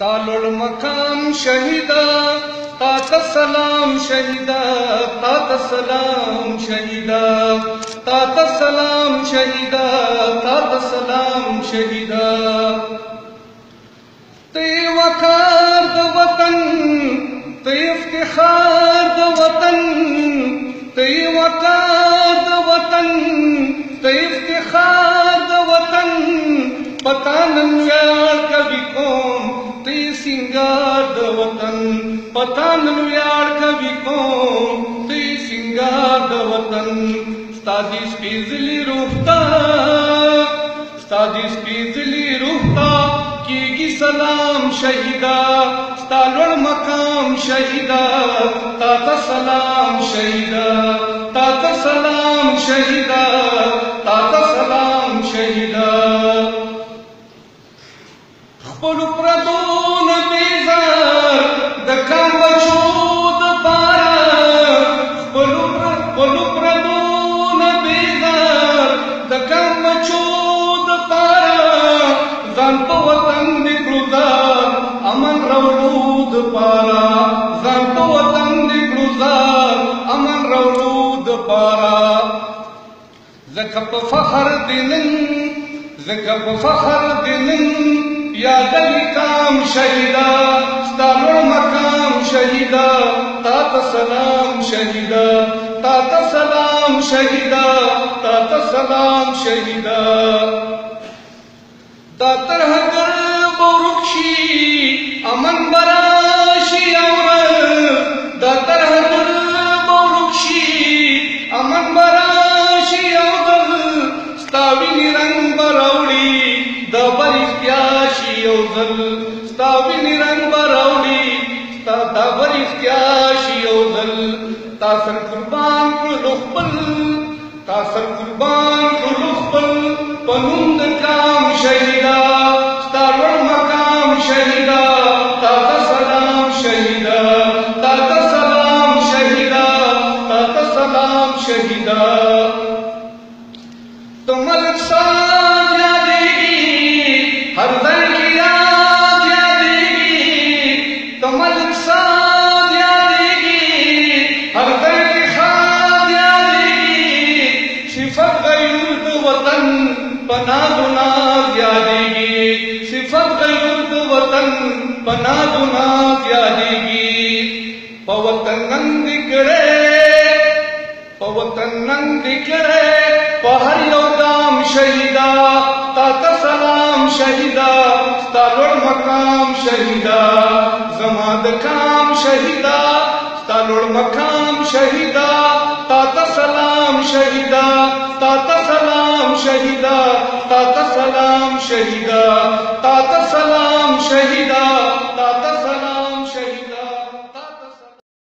तालुल मकाम शहीदा तात सलाम शहीदा तात सलाम शहीदा तात सलाम शहीदा तात सलाम शहीदा ते वकार द वतन ते इफ्तिखार द वतन ते वकार द वतन ते इफ्तिखार द वतन पता नन्यार कभी कौम ते सिंगार द वतन पता नन्यार कभी कौम ते सिंगार द वतन स्तादी स्पीजली रूहता स्तादी स्पीजली रूहता की सलाम शहीदा तालुल मकाम शहीदा तात सलाम शहीदा तात सलाम शहीदा तात सलाम शहीदा खपल प्रदून बेजार दकान वजूद पारा खपल प्रदून बेजार दकान वजूद पारा जान तो वतन निकलुदा अमन रवलूद पारा जान तो वतन निकलुदा अमन रवलूद पारा ज़कब फखर दिनन ज़कब फखर दिनन या दली काम शहीदा तालुल मकाम शहीदा तात सलाम शहीदा तात सलाम शहीदा तात सलाम शहीदा दातर हगर बोरुक्षी अमन बराशी और दातर हगर बोरुक्षी अमन बराशी और स्तावी निरंग बरौली दबर इख्तियाशी औजल स्तावी निरंग बरौली दबर इख्तियाशी औजल तासर कुर्बान कुलुखबल तासर कुर्बान कुलुखबल पनुंद काम शहीदा तालुल मकाम शहीदा तात सलाम शहीदा तात सलाम शहीदा तात सलाम शहीदा तो मलिक साथ यादेगी हर दर की याद यादेगी तो मलिक साथ यादेगी हर दर की खाद यादेगी सिफत गयुर्द वतन पनादुना यादेगी सिफत गयुर्द वतन पनादुना यादेगी पवतन नंदिकरे पवतन नंदिकरे पहर योगाम शहीदा तात सलाम शहीदा तालुल मकाम शहीदा जमाद काम शहीदा तालुल मकाम शहीदा तात सलाम शहीदा तात सलाम शहीदा तात सलाम शहीदा तात